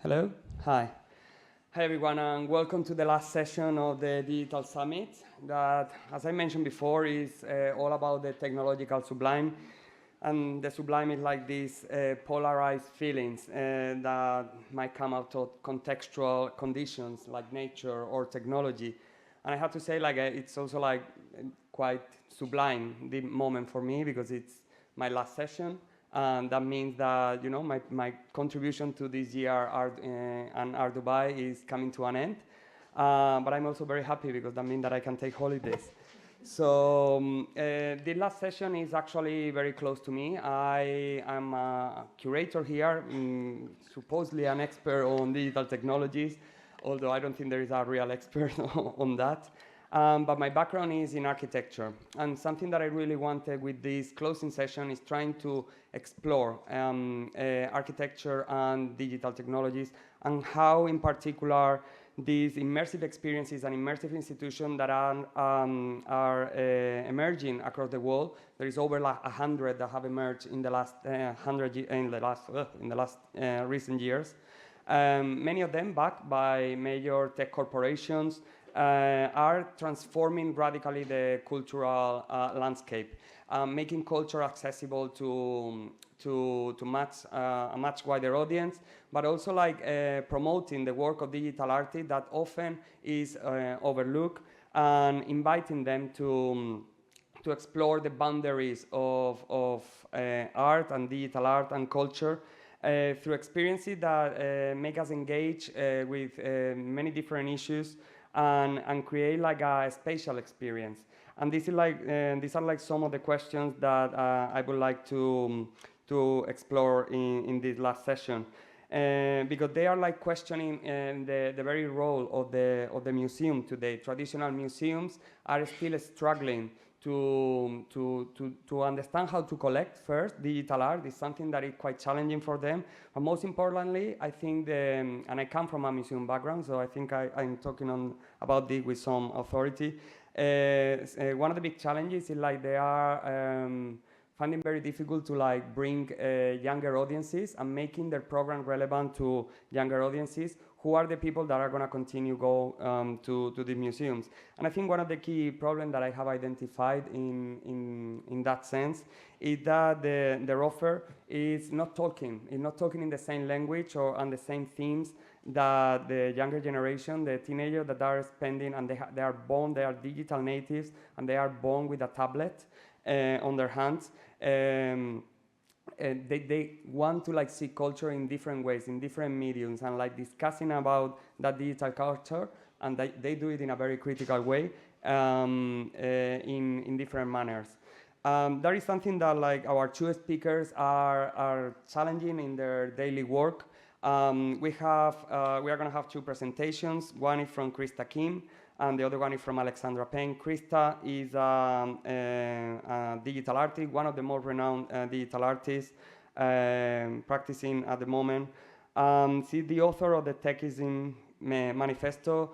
Hello. Hi. Hi, everyone, and welcome to the last session of the Digital Summit that, as I mentioned before, is all about the technological sublime. And the sublime is like these polarized feelings that might come out of contextual conditions like nature or technology. And I have to say, it's also quite sublime, the moment for me, because it's my last session. And that means that my contribution to this year art and Art Dubai is coming to an end. But I'm also very happy because that means that I can take holidays. So the last session is actually very close to me. I am a curator here, supposedly an expert on digital technologies, although I don't think there is a real expert on that. But my background is in architecture, and something that I really wanted with this closing session is trying to explore architecture and digital technologies, and how in particular these immersive experiences and immersive institutions that are emerging across the world. There is over 100 that have emerged in the last recent years. Many of them backed by major tech corporations, are transforming radically the cultural landscape, making culture accessible to a much wider audience, but also promoting the work of digital artists that often is overlooked, and inviting them to explore the boundaries of art and digital art and culture through experiences that make us engage with many different issues, and create like a spatial experience. And these are like some of the questions that I would like to explore in this last session, because they are like questioning the very role of the museum today. Traditional museums are still struggling to understand how to collect first. Digital art is something that is quite challenging for them. But most importantly, I think, and I come from a museum background, so I think I'm talking about this with some authority. One of the big challenges is they are finding very difficult to bring younger audiences and making their program relevant to younger audiences, who are the people that are going to continue go to the museums. And I think one of the key problems that I have identified in that sense is that their offer is not talking in the same language or on the same themes that the younger generation, the teenagers that are spending, and they are digital natives, and they are born with a tablet on their hands. They want to see culture in different ways, in different mediums, and discussing about that digital culture, and they do it in a very critical way, in different manners. That is something that our two speakers are challenging in their daily work. We are going to have two presentations. One is from Krista Kim, and the other one is from Alexandra Payne. Krista is a digital artist, one of the more renowned digital artists practicing at the moment. She's the author of the Techism Manifesto.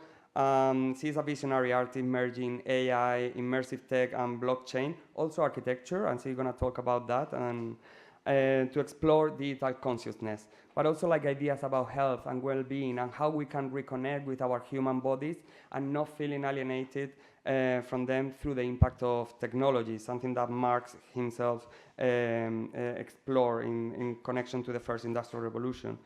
She's a visionary artist merging AI, immersive tech, and blockchain, also architecture, and she's going to talk about that, and to explore digital consciousness, but also ideas about health and well-being, and how we can reconnect with our human bodies and not feeling alienated from them through the impact of technology, something that Marx himself explored in connection to the first industrial revolution.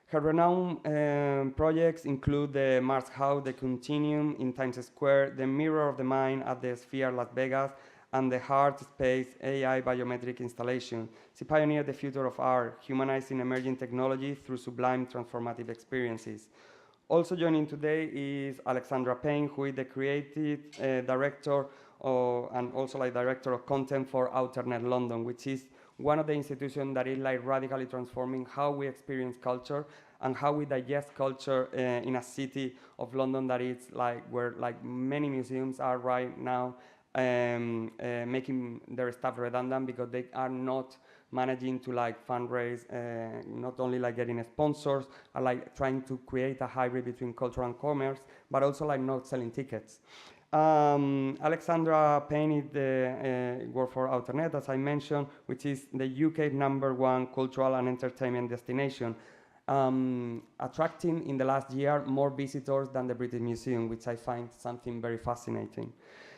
Her renowned projects include the Mars House, the Continuum in Times Square, the Mirror of the Mind at the Sphere Las Vegas, and the Heart Space AI biometric installation. She pioneered the future of art, humanizing emerging technology through sublime transformative experiences. Also joining today is Alexandra Payne, who is the creative director and also director of content for Outernet London, which is one of the institutions that is radically transforming how we experience culture and how we digest culture in a city of London that is where many museums are right now, making their staff redundant because they are not managing to fundraise, not only getting sponsors, are trying to create a hybrid between culture and commerce, but also not selling tickets. Alexandra Payne is the work for Outernet, as I mentioned, which is the UK's #1 cultural and entertainment destination. attracting in the last year more visitors than the British Museum, which I find something very fascinating.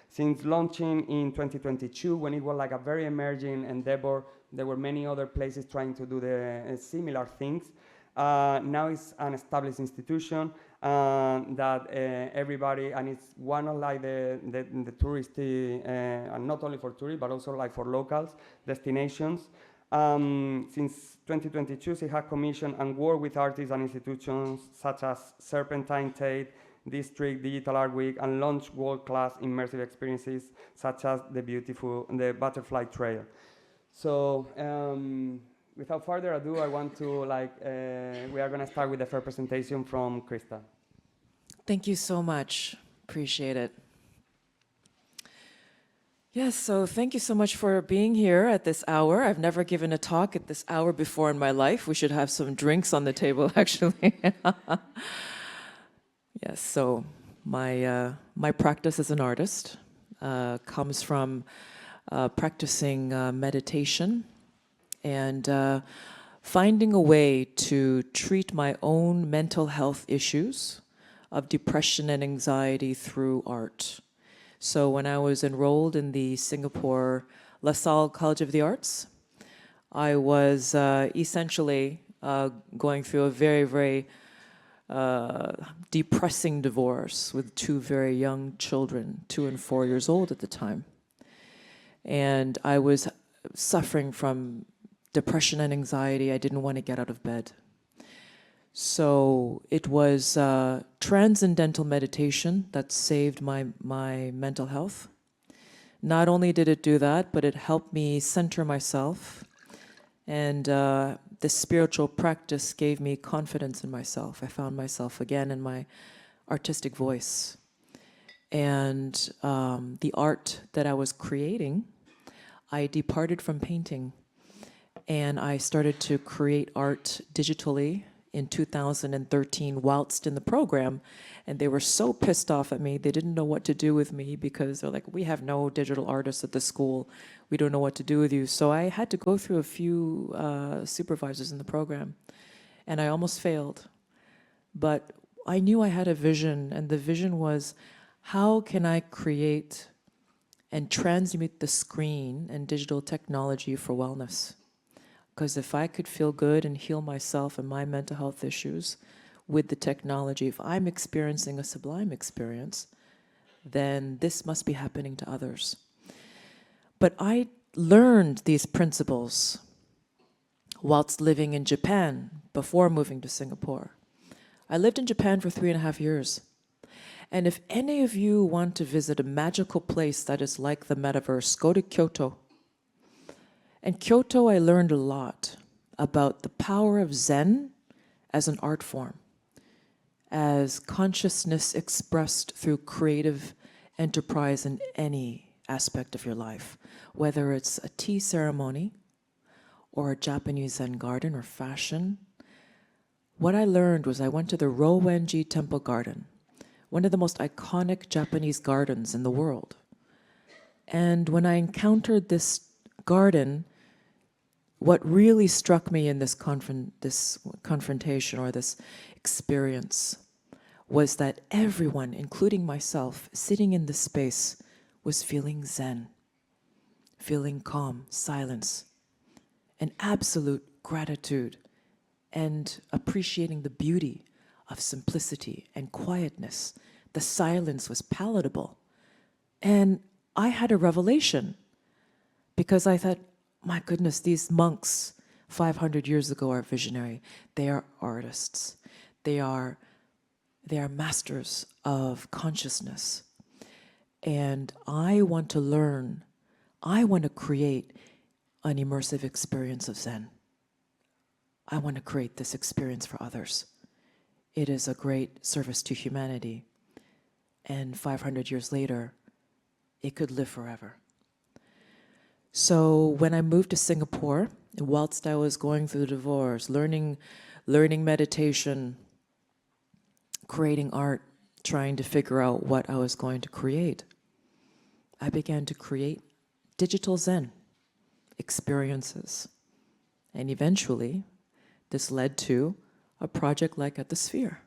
Since launching in 2022, when it was like a very emerging endeavor, there were many other places trying to do the similar things. Now it's an established institution that everybody, and it's one of like the touristy, and not only for tourists, but also like for locals, destinations. Since 2022, it has commissioned and worked with artists and institutions such as Serpentine Tate, District Digital Art Week, and launched world-class immersive experiences such as the Butterfly Trail. So without further ado, I want to we are going to start with the first presentation from Krista. Thank you so much. Appreciate it. Yes, so thank you so much for being here at this hour. I've never given a talk at this hour before in my life. We should have some drinks on the table, actually. Yes, so my practice as an artist comes from practicing meditation and finding a way to treat my own mental health issues of depression and anxiety through art. So when I was enrolled in the Singapore La Salle College of the Arts, I was essentially going through a very, very depressing divorce with two very young children, 2 and 4 years old at the time. And I was suffering from depression and anxiety. I didn't want to get out of bed. So it was transcendental meditation that saved my mental health. Not only did it do that, but it helped me center myself. And the spiritual practice gave me confidence in myself. I found myself again in my artistic voice. And the art that I was creating, I departed from painting. And I started to create art digitally in 2013 whilst in the program, and they were so pissed off at me. They didn't know what to do with me because they're like, we have no digital artists at the school. We don't know what to do with you. So I had to go through a few supervisors in the program, and I almost failed. But I knew I had a vision, and the vision was, how can I create and transmute the screen and digital technology for wellness? Because if I could feel good and heal myself and my mental health issues with the technology, if I'm experiencing a sublime experience, then this must be happening to others. But I learned these principles whilst living in Japan before moving to Singapore. I lived in Japan for 3.5 years. And if any of you want to visit a magical place that is like the metaverse, go to Kyoto. In Kyoto, I learned a lot about the power of Zen as an art form, as consciousness expressed through creative enterprise in any aspect of your life, whether it's a tea ceremony or a Japanese Zen garden or fashion. What I learned was I went to the Rowenji Temple Garden, one of the most iconic Japanese gardens in the world. And when I encountered this garden, what really struck me in this confrontation or this experience was that everyone, including myself, sitting in this space was feeling Zen, feeling calm, silence, and absolute gratitude, and appreciating the beauty of simplicity and quietness. The silence was palatable. And I had a revelation because I thought, my goodness, these monks 500 years ago are visionary. They are artists. They are masters of consciousness. And I want to learn. I want to create an immersive experience of Zen. I want to create this experience for others. It is a great service to humanity. And 500 years later, it could live forever. So when I moved to Singapore, whilst I was going through the divorce, learning meditation, creating art, trying to figure out what I was going to create, I began to create digital Zen experiences. And eventually, this led to a project like at the Sphere.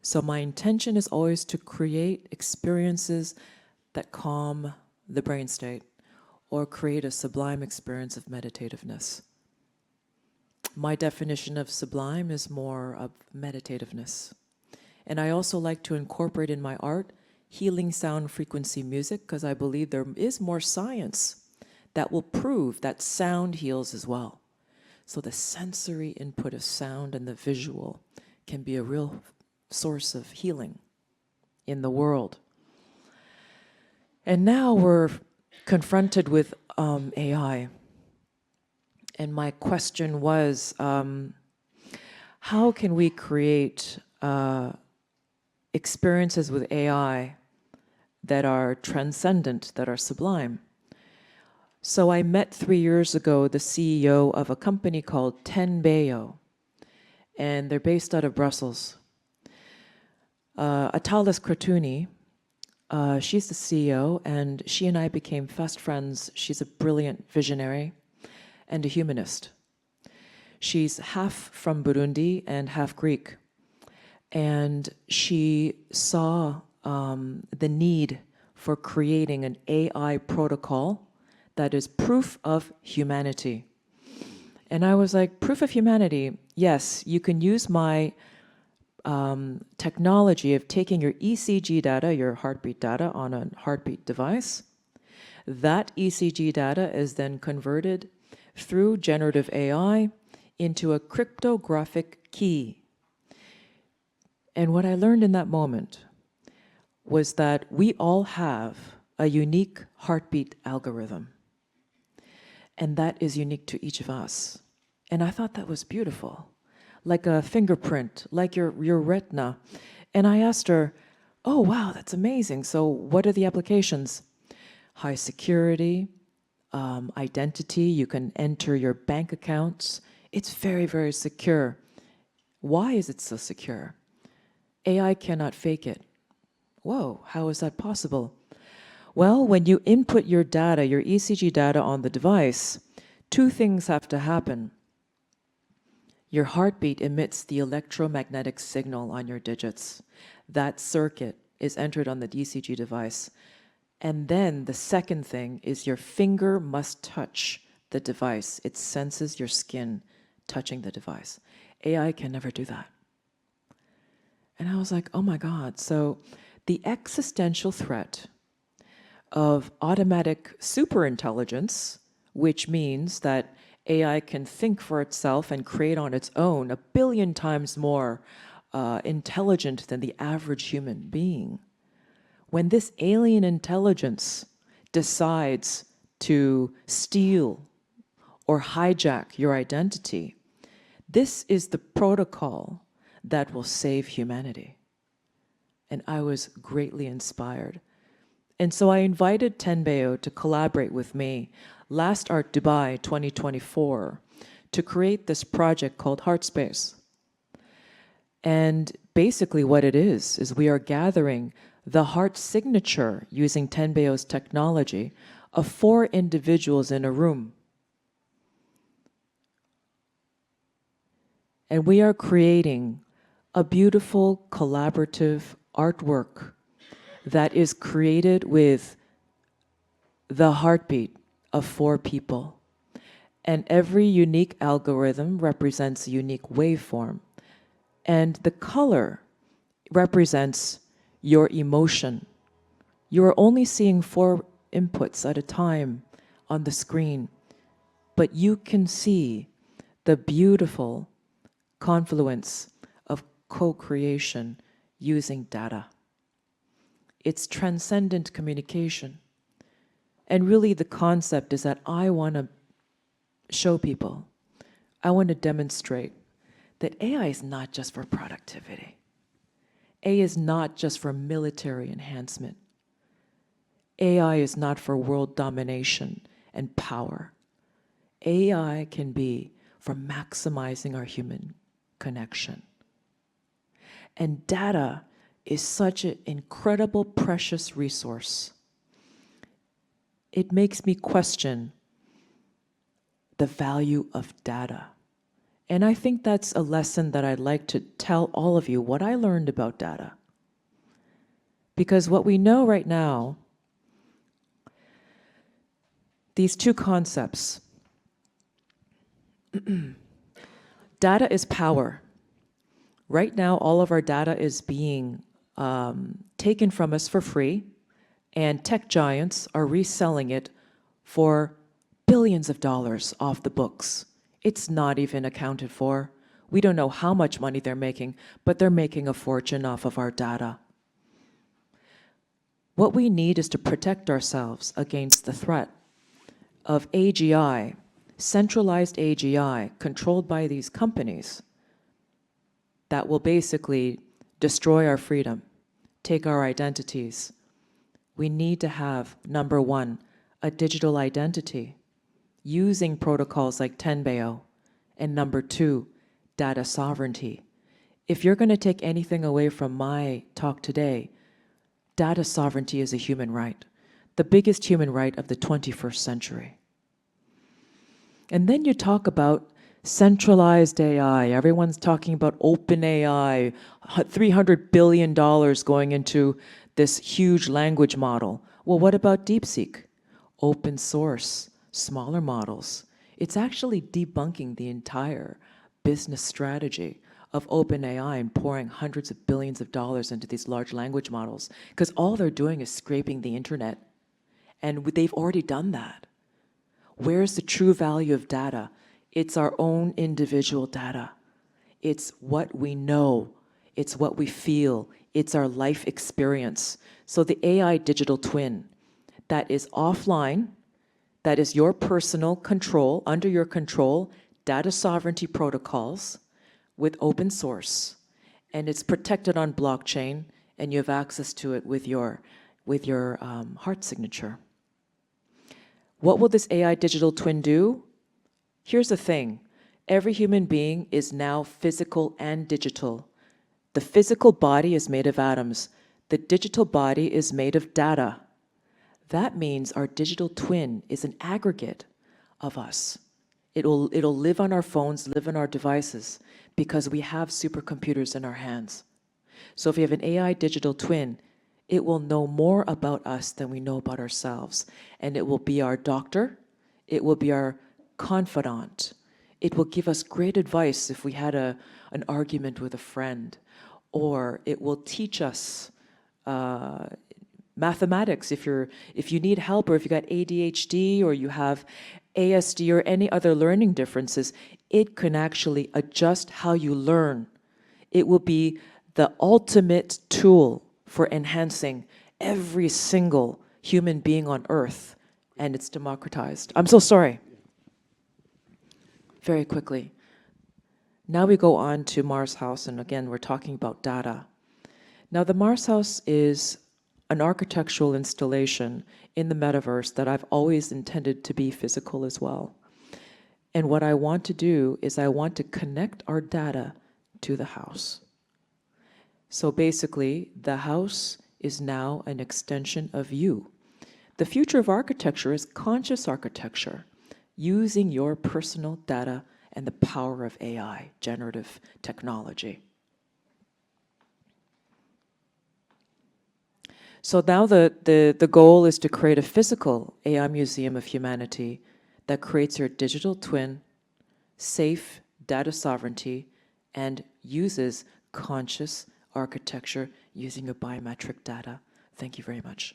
So my intention is always to create experiences that calm the brain state or create a sublime experience of meditativeness. My definition of sublime is more of meditativeness. And I also like to incorporate in my art healing sound frequency music, because I believe there is more science that will prove that sound heals as well. So the sensory input of sound and the visual can be a real source of healing in the world. And now we're confronted with AI. And my question was, how can we create experiences with AI that are transcendent, that are sublime? So I met 3 years ago the CEO of a company called Tenbeo, and they're based out of Brussels. Atalis Kratuni, she's the CEO, and she and I became fast friends. She's a brilliant visionary and a humanist. She's half from Burundi and half Greek. And she saw the need for creating an AI protocol that is proof of humanity. And I was like, proof of humanity, yes, you can use my technology of taking your ECG data, your heartbeat data on a heartbeat device. That ECG data is then converted through generative AI into a cryptographic key. And what I learned in that moment was that we all have a unique heartbeat algorithm. And that is unique to each of us. And I thought that was beautiful, like a fingerprint, like your retina. And I asked her, oh, wow, that's amazing. So what are the applications? High security, identity, you can enter your bank accounts. It's very, very secure. Why is it so secure? AI cannot fake it. Whoa, how is that possible? Well, when you input your data, your ECG data on the device, two things have to happen. Your heartbeat emits the electromagnetic signal on your digits. That circuit is entered on the ECG device. And then the second thing is your finger must touch the device. It senses your skin touching the device. AI can never do that. And I was like, oh my God. So the existential threat of automatic superintelligence, which means that AI can think for itself and create on its own 1 billion times more intelligent than the average human being. When this alien intelligence decides to steal or hijack your identity, this is the protocol that will save humanity. And I was greatly inspired. And so I invited Tenbeo to collaborate with me last Art Dubai 2024 to create this project called Heartspace. And basically what it is we are gathering the heart signature using Tenbeo's technology of 4 individuals in a room. And we are creating a beautiful collaborative artwork that is created with the heartbeat of 4 people. And every unique algorithm represents a unique waveform. And the color represents your emotion. You are only seeing 4 inputs at a time on the screen, but you can see the beautiful confluence of co-creation using data. It's transcendent communication. And really the concept is that I want to show people, I want to demonstrate that AI is not just for productivity. AI is not just for military enhancement. AI is not for world domination and power. AI can be for maximizing our human connection. And data is such an incredible, precious resource. It makes me question the value of data And I think that's a lesson that I'd like to tell all of you, what I learned about data. Because what we know right now, these two concepts, data is power. Right now, all of our data is being taken from us for free, and tech giants are reselling it for billions of dollars off the books. It's not even accounted for. We don't know how much money they're making, but they're making a fortune off of our data. What we need is to protect ourselves against the threat of AGI, centralized AGI, controlled by these companies that will basically destroy our freedom, take our identities. We need to have, number one, a digital identity using protocols like Tenbeo, and number two, data sovereignty. If you're going to take anything away from my talk today, data sovereignty is a human right, the biggest human right of the 21st century. And then you talk about centralized AI. Everyone's talking about open AI, $300 billion going into this huge language model. Well, what about DeepSeek? Open source, smaller models. It's actually debunking the entire business strategy of OpenAI and pouring hundreds of billions of dollars into these large language models, because all they're doing is scraping the internet. And they've already done that. Where's the true value of data? It's our own individual data. It's what we know. It's what we feel. It's our life experience. So the AI digital twin that is offline, that is your personal control, under your control, data sovereignty protocols with open source, and it's protected on blockchain, and you have access to it with your heart signature. What will this AI digital twin do? Here's the thing. Every human being is now physical and digital. The physical body is made of atoms. The digital body is made of data. That means our digital twin is an aggregate of us. It'll live on our phones, live on our devices, because we have supercomputers in our hands. So if you have an AI digital twin, it will know more about us than we know about ourselves. And it will be our doctor. It will be our confidant. It will give us great advice if we had an argument with a friend. Or it will teach us mathematics if you need help, or if you got ADHD, or you have ASD, or any other learning differences. It can actually adjust how you learn. It will be the ultimate tool for enhancing every single human being on Earth, and it's democratized. I'm so sorry. Very quickly. Now we go on to Mars House, and again, we're talking about data. Now, the Mars House is an architectural installation in the metaverse that I've always intended to be physical as well. And what I want to do is I want to connect our data to the house. So basically, the house is now an extension of you. The future of architecture is conscious architecture, using your personal data and the power of AI, generative technology. So now the goal is to create a physical AI museum of humanity that creates your digital twin, safe data sovereignty, and uses conscious architecture using your biometric data. Thank you very much.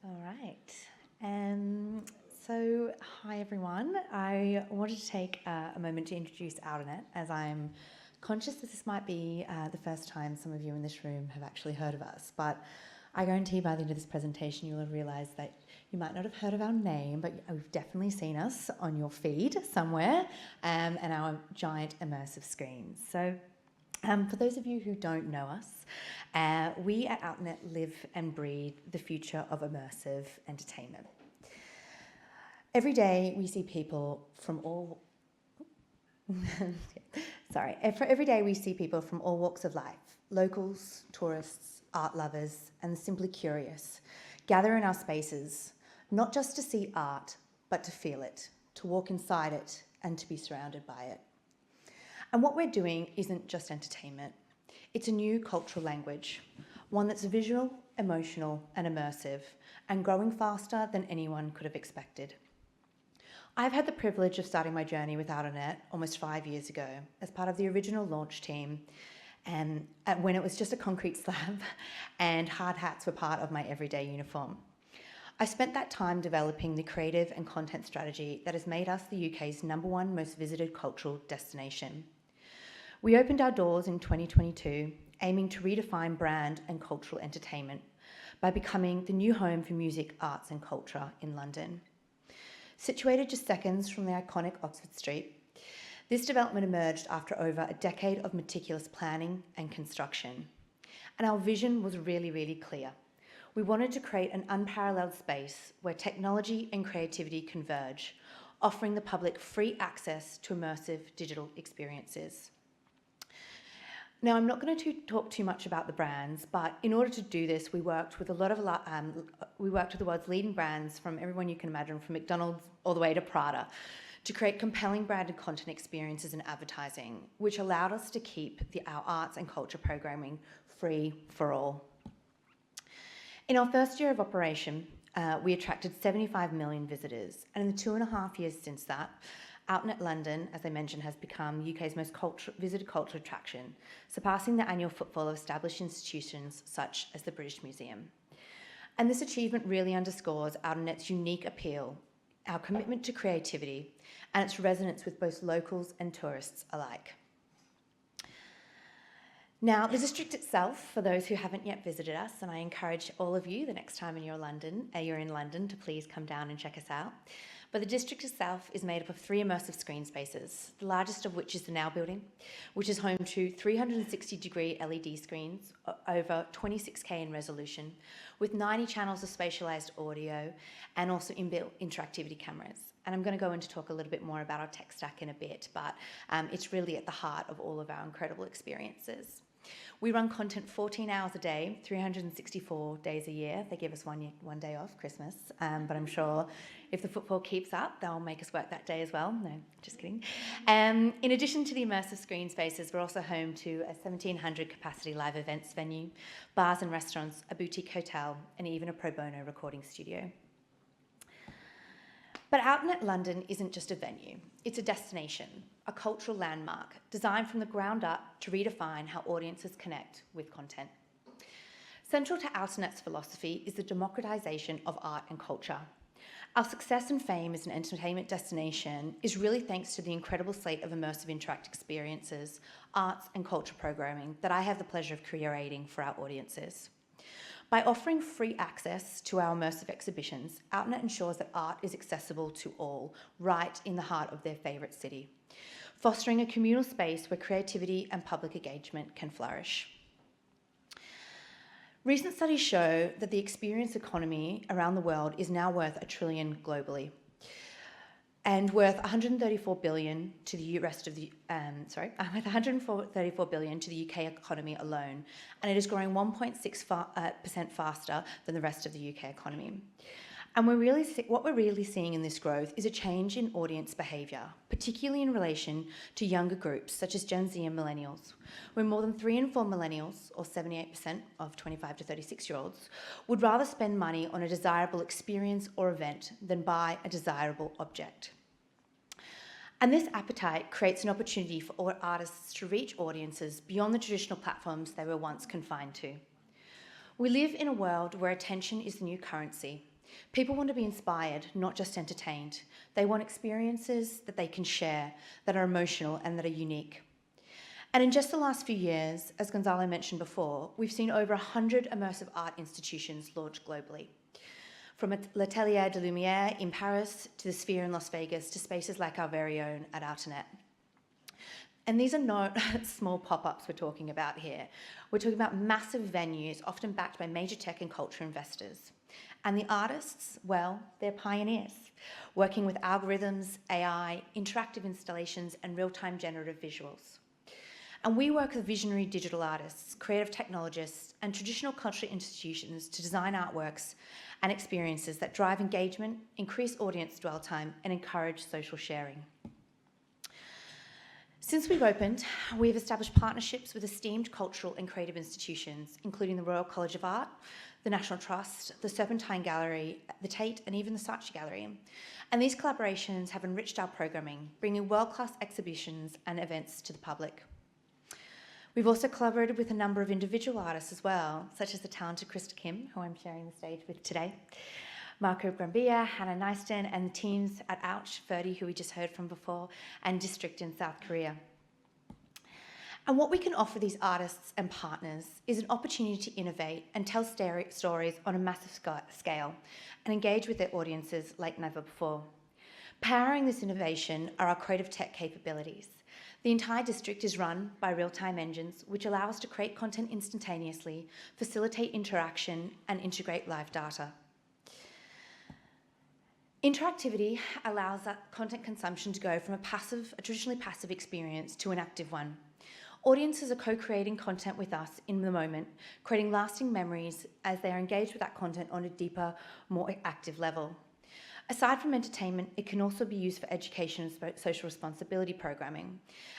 All right. So, hi everyone. I wanted to take a moment to introduce Outernet, as I'm conscious that this might be the first time some of you in this room have actually heard of us. But I guarantee by the end of this presentation you'll have realised that you might not have heard of our name, but you've definitely seen us on your feed somewhere and our giant immersive screens. So for those of you who don't know us, we at Outernet live and breathe the future of immersive entertainment. Every day we see people from all every day we see people from all walks of life, locals, tourists, art lovers, and simply curious, gather in our spaces, not just to see art, but to feel it, to walk inside it, and to be surrounded by it. And what we're doing isn't just entertainment. It's a new cultural language, one that's visual, emotional, and immersive, and growing faster than anyone could have expected. I've had the privilege of starting my journey with Outernet almost 5 years ago as part of the original launch team, and when it was just a concrete slab and hard hats were part of my everyday uniform. I spent that time developing the creative and content strategy that has made us the UK's #1 most visited cultural destination. We opened our doors in 2022, aiming to redefine brand and cultural entertainment by becoming the new home for music, arts and culture in London. Situated just seconds from the iconic Oxford Street, this development emerged after over a decade of meticulous planning and construction. And our vision was really clear. We wanted to create an unparalleled space where technology and creativity converge, offering the public free access to immersive digital experiences. Now, I'm not going to talk too much about the brands, but in order to do this, we worked with the world's leading brands, from everyone you can imagine, from McDonald's all the way to Prada, to create compelling branded content experiences and advertising, which allowed us to keep our arts and culture programming free for all. In our first year of operation, we attracted 75 million visitors, and in the 2.5 years since that, Outernet London, as I mentioned, has become UK's most visited cultural attraction, surpassing the annual footfall of established institutions such as the British Museum. And this achievement really underscores Outernet's unique appeal, our commitment to creativity, and its resonance with both locals and tourists alike. Now, the district itself, for those who haven't yet visited us, and I encourage all of you the next time you're in London to please come down and check us out. But the district itself is made up of 3 immersive screen spaces, the largest of which is the Now building, which is home to 360-degree LED screens, over 26K in resolution, with 90 channels of spatialised audio and also inbuilt interactivity cameras. And I'm going to go in to talk a little bit more about our tech stack in a bit, but it's really at the heart of all of our incredible experiences. We run content 14 hours a day, 364 days a year. They give us one day off, Christmas, but I'm sure if the football keeps up, they'll make us work that day as well. No, just kidding. In addition to the immersive screen spaces, we're also home to a 1,700 capacity live events venue, bars and restaurants, a boutique hotel, and even a pro bono recording studio. But Outernet London isn't just a venue, it's a destination, a cultural landmark designed from the ground up to redefine how audiences connect with content. Central to Outernet's philosophy is the democratisation of art and culture. Our success and fame as an entertainment destination is really thanks to the incredible slate of immersive interactive experiences, arts and culture programming that I have the pleasure of curating for our audiences. By offering free access to our immersive exhibitions, Outernet ensures that art is accessible to all, right in the heart of their favourite city, fostering a communal space where creativity and public engagement can flourish. Recent studies show that the experience economy around the world is now worth $1 trillion globally, and worth 134 billion to the rest of the worth 134 billion to the UK economy alone, and it is growing 1.6% faster than the rest of the UK economy. And what we're really seeing in this growth is a change in audience behaviour, particularly in relation to younger groups such as Gen Z and millennials, where more than 3 in 4 millennials, or 78% of 25 to 36-year-olds, would rather spend money on a desirable experience or event than buy a desirable object. And this appetite creates an opportunity for artists to reach audiences beyond the traditional platforms they were once confined to. We live in a world where attention is the new currency. People want to be inspired, not just entertained. They want experiences that they can share, that are emotional and that are unique. And in just the last few years, as Gonzalo mentioned before, we've seen over 100 immersive art institutions launched globally. From L'Atelier de Lumière in Paris to the Sphere in Las Vegas to spaces like our very own at Outernet. And these are not small pop-ups we're talking about here. We're talking about massive venues, often backed by major tech and culture investors. And the artists, well, they're pioneers, working with algorithms, AI, interactive installations, and real-time generative visuals. And we work with visionary digital artists, creative technologists, and traditional cultural institutions to design artworks and experiences that drive engagement, increase audience dwell time, and encourage social sharing. Since we've opened, we've established partnerships with esteemed cultural and creative institutions, including the Royal College of Art, the National Trust, the Serpentine Gallery, the Tate, and even the Saatchi Gallery. And these collaborations have enriched our programming, bringing world-class exhibitions and events to the public. We've also collaborated with a number of individual artists as well, such as the talented Krista Kim, who I'm sharing the stage with today, Marco Grambia, Hannah Neiston, and the teams at Ouch, Ferdy, who we just heard from before, and District in South Korea. And what we can offer these artists and partners is an opportunity to innovate and tell stories on a massive scale and engage with their audiences like never before. Powering this innovation are our creative tech capabilities. The entire district is run by real-time engines, which allow us to create content instantaneously, facilitate interaction, and integrate live data. Interactivity allows that content consumption to go from a traditionally passive experience to an active one. Audiences are co-creating content with us in the moment, creating lasting memories as they are engaged with that content on a deeper, more active level. Aside from entertainment, it can also be used for education and social responsibility programming.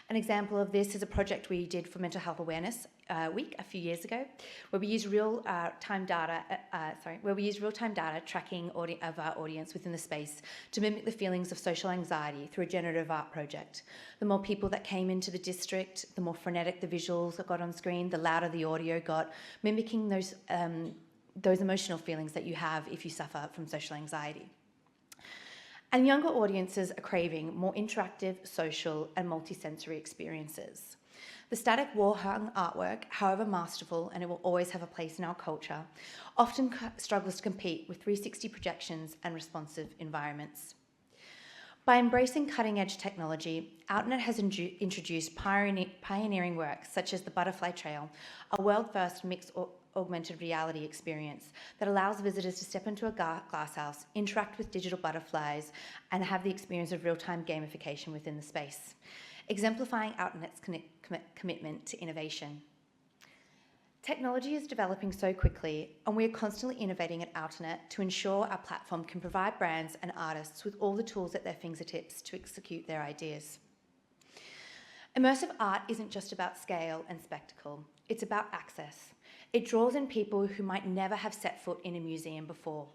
An example of this is a project we did for Mental Health Awareness Week a few years ago, where we used real-time data tracking of our audience within the space to mimic the feelings of social anxiety through a generative art project. The more people that came into the district, the more frenetic the visuals that got on screen, the louder the audio got, mimicking those emotional feelings that you have if you suffer from social anxiety. And younger audiences are craving more interactive, social, and multisensory experiences. The static wall-hung artwork, however masterful, and it will always have a place in our culture, often struggles to compete with 360 projections and responsive environments. By embracing cutting-edge technology, Outernet has introduced pioneering works such as the Butterfly Trail, a world-first mixed augmented reality experience that allows visitors to step into a glasshouse, interact with digital butterflies, and have the experience of real-time gamification within the space, exemplifying Outernet's commitment to innovation. Technology is developing so quickly, and we are constantly innovating at Outernet to ensure our platform can provide brands and artists with all the tools at their fingertips to execute their ideas. Immersive art isn't just about scale and spectacle, it's about access. It draws in people who might never have set foot in a museum before.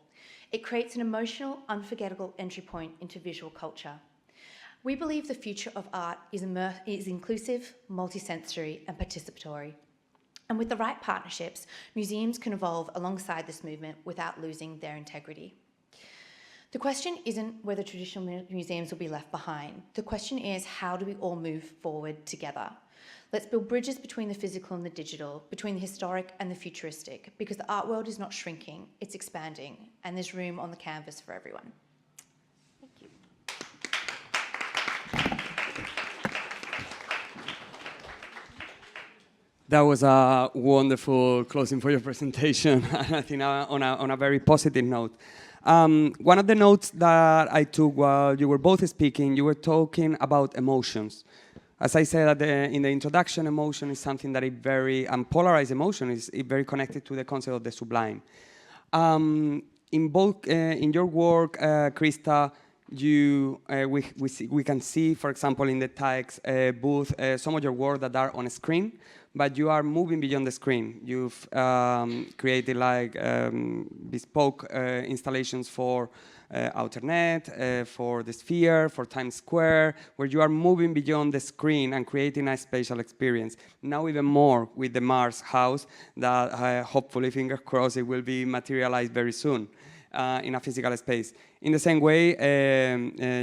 It creates an emotional, unforgettable entry point into visual culture. We believe the future of art is inclusive, multisensory, and participatory. And with the right partnerships, museums can evolve alongside this movement without losing their integrity. The question isn't whether traditional museums will be left behind. The question is, how do we all move forward together? Let's build bridges between the physical and the digital, between the historic and the futuristic, because the art world is not shrinking, it's expanding, and there's room on the canvas for everyone. Thank you. That was a wonderful closing for your presentation, I think on a very positive note. One of the notes that I took while you were both speaking, you were talking about emotions. As I said in the introduction, emotion is something that is polarized emotion is very connected to the concept of the sublime. In your work, Krista, we can see, for example, in the TAEX booth, some of your work that are on a screen, but you are moving beyond the screen. You've created bespoke installations for Outernet, for the Sphere, for Times Square, where you are moving beyond the screen and creating a spatial experience. Now even more with the Mars house that hopefully, fingers crossed, it will be materialized very soon. in a physical space. In the same way,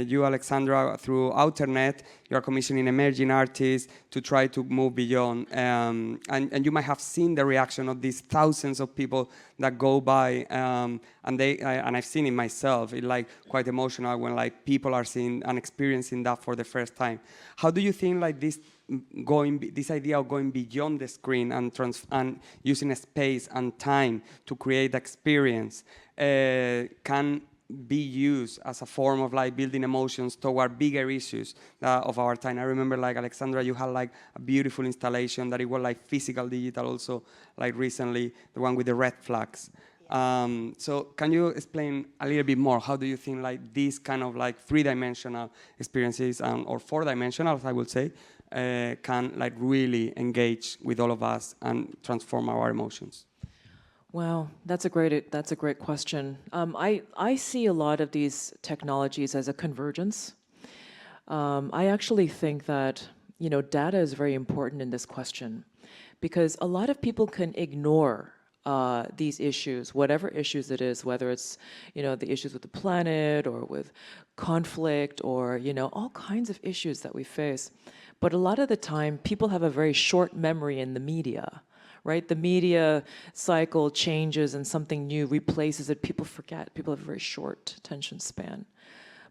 you, Alexandra, through Outernet, you are commissioning emerging artists to try to move beyond. And you might have seen the reaction of these thousands of people that go by, and I've seen it myself. It's like quite emotional when like people are seeing and experiencing that for the first time. How do you think like this idea of going beyond the screen and using a space and time to create experience can be used as a form of like building emotions toward bigger issues of our time? I remember like Alexandra, you had like a beautiful installation that it was like physical digital also, like recently, the one with the red flags. So can you explain a little bit more? How do you think like these kind of like three-dimensional experiences or four-dimensional, I would say, can like really engage with all of us and transform our emotions? Wow, that's a great question. I see a lot of these technologies as a convergence. I actually think that data is very important in this question, because a lot of people can ignore these issues, whatever issues it is, whether it's the issues with the planet or with conflict or all kinds of issues that we face. But a lot of the time, people have a very short memory in the media. Right? The media cycle changes and something new replaces it. People forget. People have a very short attention span.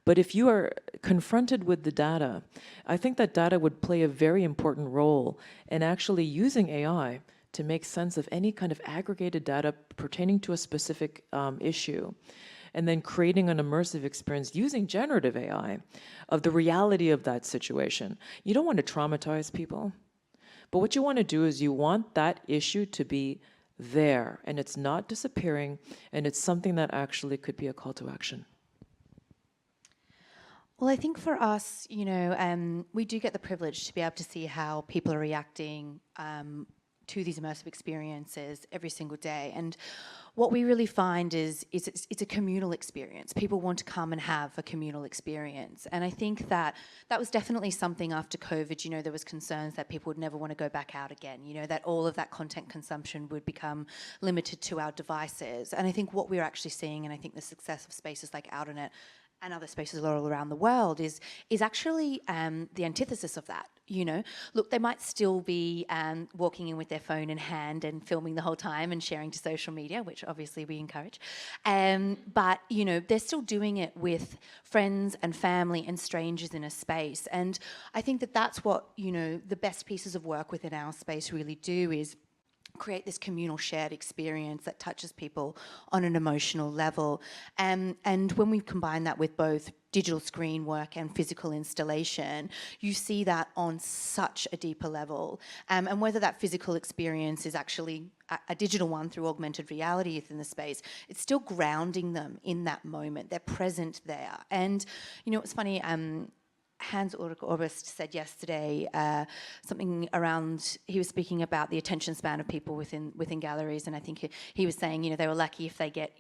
But if you are confronted with the data, I think that data would play a very important role in actually using AI to make sense of any kind of aggregated data pertaining to a specific issue, and then creating an immersive experience using generative AI of the reality of that situation. You don't want to traumatize people. But what you want to do is you want that issue to be there, and it's not disappearing, and it's something that actually could be a call to action. Well, I think for us, we do get the privilege to be able to see how people are reacting to these immersive experiences every single day. And what we really find is it's a communal experience. People want to come and have a communal experience. And I think that was definitely something after COVID, there was concerns that people would never want to go back out again, that all of that content consumption would become limited to our devices. And I think what we're actually seeing, and I think the success of spaces like Outernet and other spaces all around the world is actually the antithesis of that. Look, they might still be walking in with their phone in hand and filming the whole time and sharing to social media, which obviously we encourage. But they're still doing it with friends and family and strangers in a space. And I think that that's what the best pieces of work within our space really do, is create this communal shared experience that touches people on an emotional level. And when we combine that with both digital screen work and physical installation, you see that on such a deeper level. And whether that physical experience is actually a digital one through augmented reality within the space, it's still grounding them in that moment. They're present there. And, it's funny, Hans Orbist said yesterday something around, he was speaking about the attention span of people within galleries, and I think he was saying, they were lucky if they get,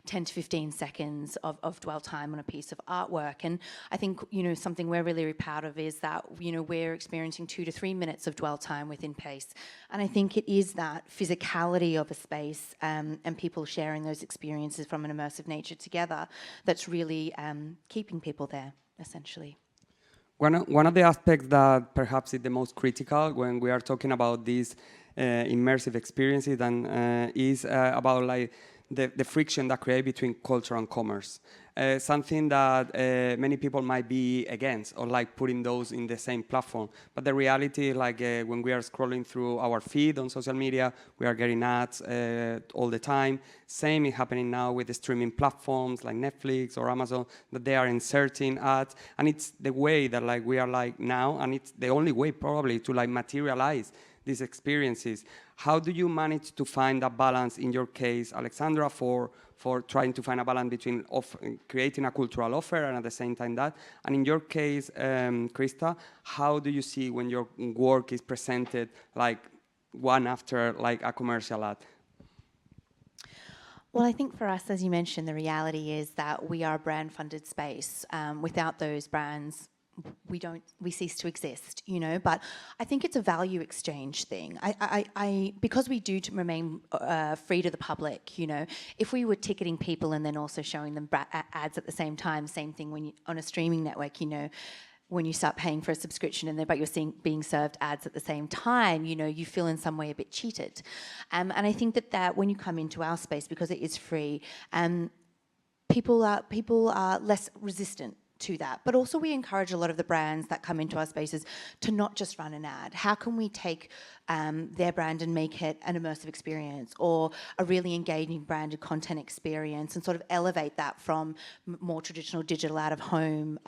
10 to 15 seconds of dwell time on a piece of artwork. And I think, something we're really proud of is that, we're experiencing 2 to 3 minutes of dwell time within Pace. And I think it is that physicality of a space and people sharing those experiences from an immersive nature together that's really keeping people there, essentially. One of the aspects that perhaps is the most critical when we are talking about these immersive experiences and is about like the friction that creates between culture and commerce. Something that many people might be against, or like putting those in the same platform. But the reality is like when we are scrolling through our feed on social media, we are getting ads all the time. Same is happening now with the streaming platforms like Netflix or Amazon, that they are inserting ads. And it's the way that like we are like now, and it's the only way probably to like materialize these experiences. How do you manage to find a balance in your case, Alexandra, for trying to find a balance between creating a cultural offer and at the same time that? And in your case, Krista, how do you see when your work is presented like one after like a commercial ad? Well, I think for us, as you mentioned, the reality is that we are a brand-funded space. Without those brands, we cease to exist, you know. But I think it's a value exchange thing. Because we do remain free to the public, you know. If we were ticketing people and then also showing them ads at the same time, same thing when you on a streaming network, you know. When you start paying for a subscription but you're being served ads at the same time, you know, you feel in some way a bit cheated. And I think that when you come into our space, because it is free, people are less resistant to that. But also we encourage a lot of the brands that come into our spaces to not just run an ad. How can we take their brand and make it an immersive experience or a really engaging branded content experience and sort of elevate that from more traditional digital out of home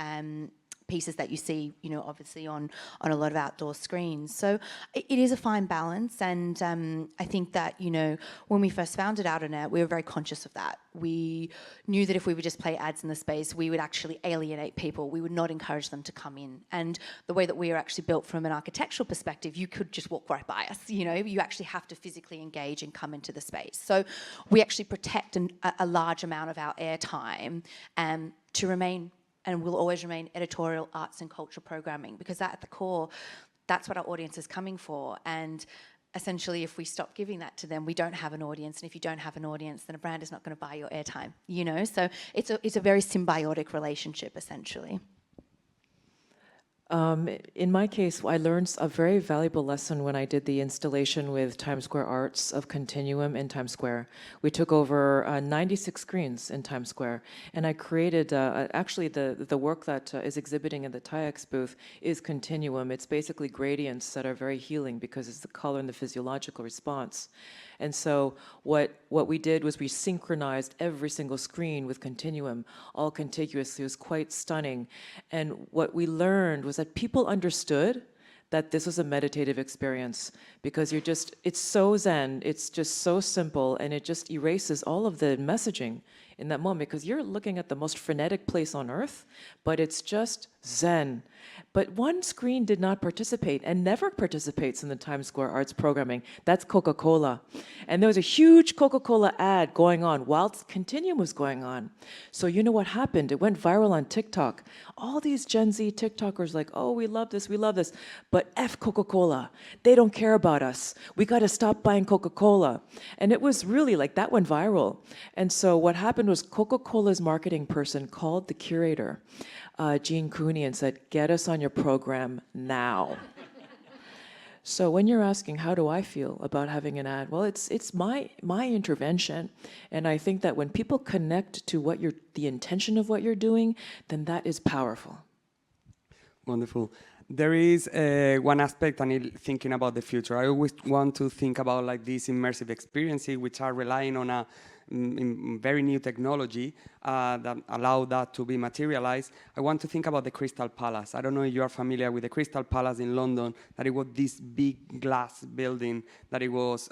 pieces that you see, you know, obviously on a lot of outdoor screens. So it is a fine balance, and I think that, you know, when we first founded Outernet, we were very conscious of that. We knew that if we would just play ads in the space, we would actually alienate people. We would not encourage them to come in. And the way that we are actually built from an architectural perspective, you could just walk right by us, you know, you actually have to physically engage and come into the space. So we actually protect a large amount of our airtime to remain and will always remain editorial, arts and culture programming, because that at the core, that's what our audience is coming for. And essentially, if we stop giving that to them, we don't have an audience. And if you don't have an audience, then a brand is not going to buy your airtime, you know? So it's a very symbiotic relationship, essentially. In my case, I learned a very valuable lesson when I did the installation with Times Square Arts of Continuum in Times Square. We took over 96 screens in Times Square, and I created, actually the work that is exhibiting in the TIEX booth is Continuum. It's basically gradients that are very healing because it's the color and the physiological response. And so what we did was we synchronized every single screen with Continuum, all contiguously. It was quite stunning. And what we learned was that people understood that this was a meditative experience because it's so zen, it's just so simple, and it just erases all of the messaging in that moment because you're looking at the most frenetic place on earth, but it's just zen. But one screen did not participate and never participates in the Times Square Arts programming. That's Coca-Cola. And there was a huge Coca-Cola ad going on whilst Continuum was going on. So you know what happened? It went viral on TikTok. All these Gen Z TikTokers like, oh, we love this, but F Coca-Cola. They don't care about us. We got to stop buying Coca-Cola. And it was really like that went viral. And so what happened was Coca-Cola's marketing person called the curator, Gene Cooney, and said, get us on your program now. So when you're asking, how do I feel about having an ad? Well, it's my intervention. And I think that when people connect to the intention of what you're doing, then that is powerful. Wonderful. There is one aspect, and thinking about the future, I always want to think about like these immersive experiences, which are relying on a very new technology that allow that to be materialized. I want to think about the Crystal Palace. I don't know if you are familiar with the Crystal Palace in London, that it was this big glass building that it was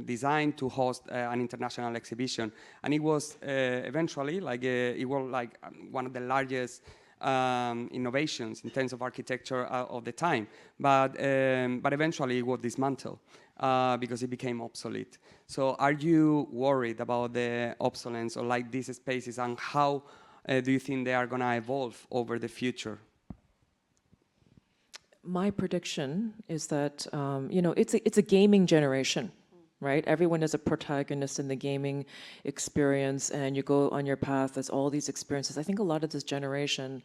designed to host an international exhibition. And it was eventually, it was like one of the largest innovations in terms of architecture of the time, but eventually it was dismantled because it became obsolete. So are you worried about the obsolescence of like these spaces, and how do you think they are going to evolve over the future? My prediction is that it's a gaming generation. Right? Everyone is a protagonist in the gaming experience, and you go on your path as all these experiences. I think a lot of this generation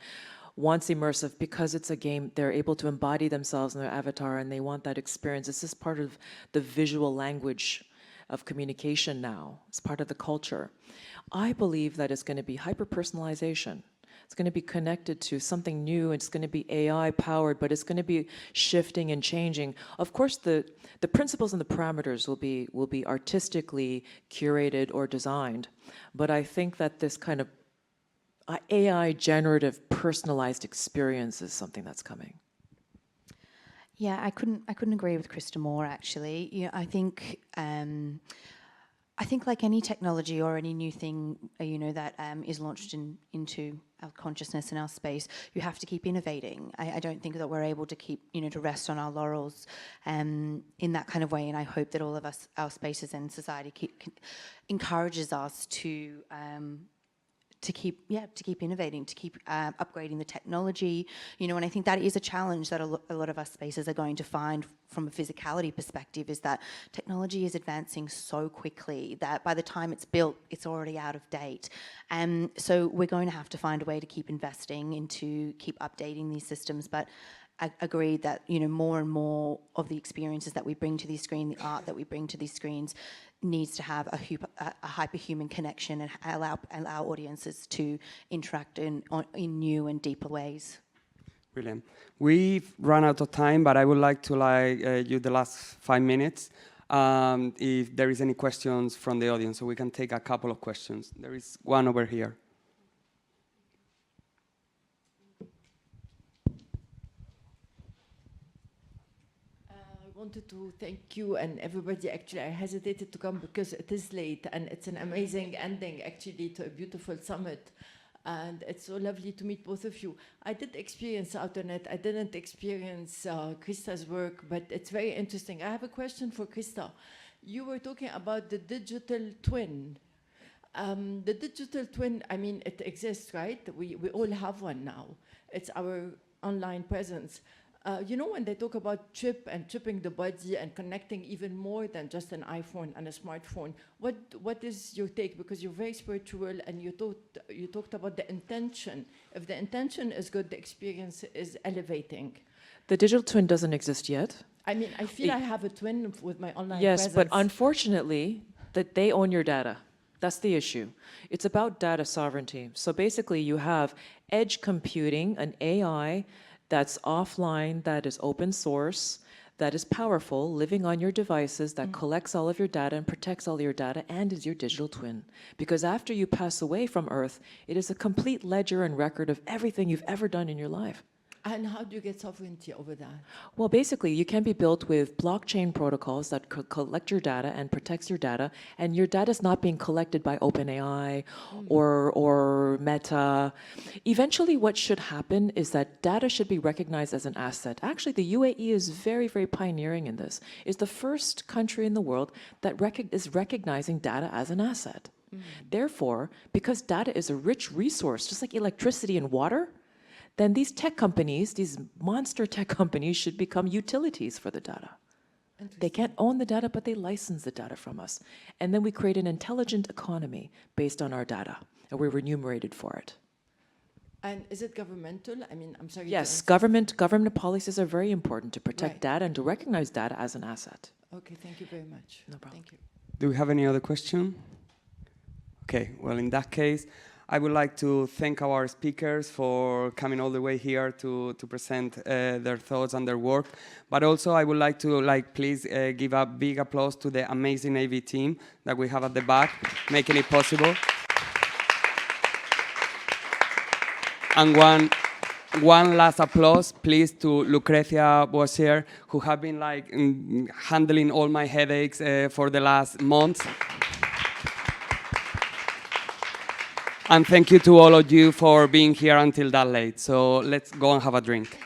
wants immersive because it's a game. They're able to embody themselves in their avatar, and they want that experience. It's just part of the visual language of communication now. It's part of the culture. I believe that it's going to be hyper-personalization. It's going to be connected to something new. It's going to be AI powered, but it's going to be shifting and changing. Of course, the principles and the parameters will be artistically curated or designed. But I think that this kind of AI generative personalized experience is something that's coming. Yeah, I couldn't agree with Krista more, actually. You know, I think like any technology or any new thing, that is launched into our consciousness and our space, you have to keep innovating. I don't think that we're able to keep, to rest on our laurels in that kind of way. And I hope that all of us, our spaces and society encourages us to to keep innovating, to keep upgrading the technology, and I think that is a challenge that a lot of us spaces are going to find from a physicality perspective, is that technology is advancing so quickly that by the time it's built, it's already out of date. And so we're going to have to find a way to keep investing into, keep updating these systems. But I agree that, more and more of the experiences that we bring to these screens, the art that we bring to these screens, needs to have a hyperhuman connection and allow audiences to interact in new and deeper ways. Brilliant. We've run out of time, but I would like to use the last 5 minutes if there is any questions from the audience, so we can take a couple of questions. There is one over here. I wanted to thank you and everybody. Actually, I hesitated to come because it is late and it's an amazing ending actually to a beautiful summit. And it's so lovely to meet both of you. I did experience Outernet. I didn't experience Krista's work, but it's very interesting. I have a question for Krista. You were talking about the digital twin. The digital twin, I mean, it exists, right? We all have one now. It's our online presence. When they talk about chip and chipping the body and connecting even more than just an iPhone and a smartphone, what is your take? Because you're very spiritual and you talked about the intention. If the intention is good, the experience is elevating. The digital twin doesn't exist yet. I mean, I feel I have a twin with my online presence. Yes, but unfortunately, that they own your data. That's the issue. It's about data sovereignty. So basically, you have edge computing, an AI that's offline, that is open source, that is powerful, living on your devices, that collects all of your data and protects all your data, and is your digital twin. Because after you pass away from Earth, it is a complete ledger and record of everything you've ever done in your life. And how do you get sovereignty over that? Well, basically, you can be built with blockchain protocols that collect your data and protects your data, and your data is not being collected by OpenAI or Meta. Eventually, what should happen is that data should be recognized as an asset. Actually, the UAE is very, very pioneering in this. It's the first country in the world that is recognizing data as an asset. Therefore, because data is a rich resource, just like electricity and water, then these tech companies, these monster tech companies, should become utilities for the data. They can't own the data, but they license the data from us. And then we create an intelligent economy based on our data, and we're remunerated for it. And is it governmental? I mean, I'm sorry. Yes, government policies are very important to protect data and to recognize data as an asset. Okay, thank you very much. No problem. Thank you. Do we have any other question? Okay, well, in that case, I would like to thank our speakers for coming all the way here to present their thoughts and their work. But also I would like to please give a big applause to the amazing AV team that we have at the back, making it possible. And one last applause, please, to Lucrecia Boisier, who have been handling all my headaches for the last months. And thank you to all of you for being here until that late. So let's go and have a drink.